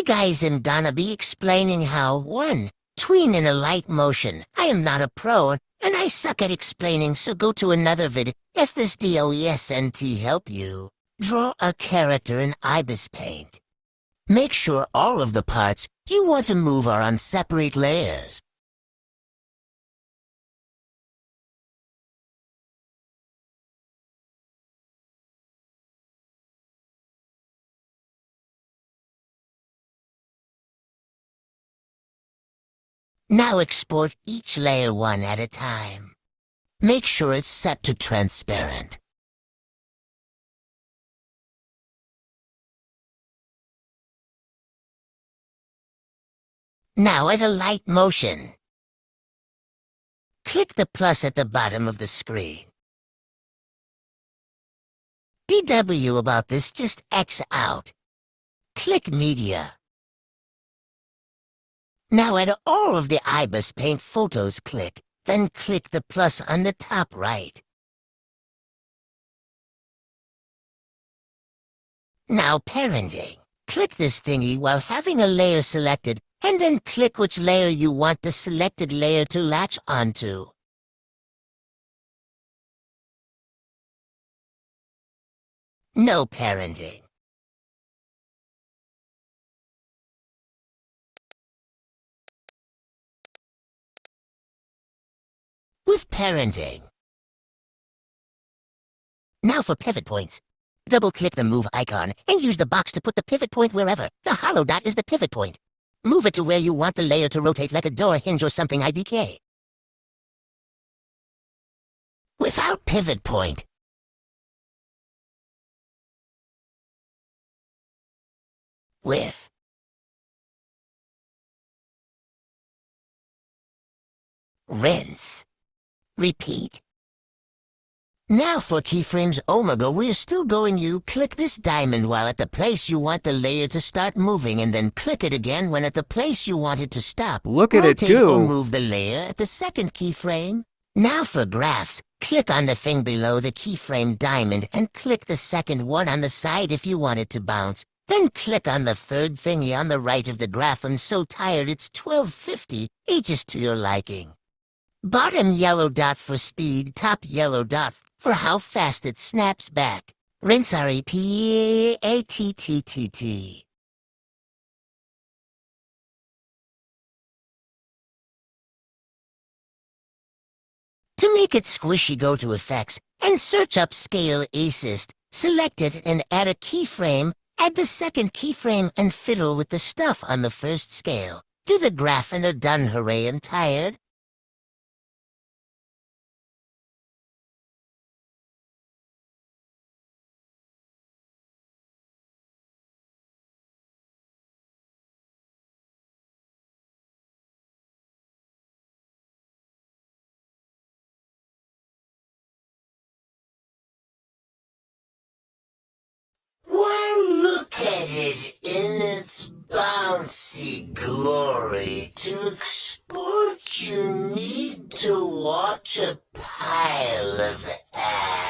Today guys I'm gonna be explaining how 1. Tween in a light motion. I am not a pro and I suck at explaining, so go to another vid if this DOESNT help you. Draw a character in ibis paint. Make sure all of the parts you want to move are on separate layers. Now export each layer one at a time. Make sure it's set to transparent. Now at a light motion. Click the plus at the bottom of the screen. DW about this, just X out. Click Media. Now at all of the ibis paint photos click, then click the plus on the top right. Now parenting. Click this thingy while having a layer selected, and then click which layer you want the selected layer to latch onto. No parenting. With parenting. Now for pivot points. Double-click the move icon and use the box to put the pivot point wherever. The hollow dot is the pivot point. Move it to where you want the layer to rotate, like a door hinge or something IDK. Without pivot point. With. Rinse. Repeat. Now for keyframes Omega, we're still going. You click this diamond while at the place you want the layer to start moving, and then click it again when at the place you want it to stop. Look at it Rotate or go! move the layer at the second keyframe. Now for graphs, click on the thing below the keyframe diamond and click the second one on the side if you want it to bounce. Then click on the third thingy on the right of the graph. I'm so tired it's 12:50, ages to your liking. Bottom yellow dot for speed, top yellow dot for how fast it snaps back. Rinse REPATTTT. To make it squishy, go to Effects and search up Scale Assist. Select it and add a keyframe. Add the second keyframe and fiddle with the stuff on the first scale. Do the graph and are done. Hooray, I'm tired. Why, look at it in its bouncy glory. To export, you need to watch a pile of ads.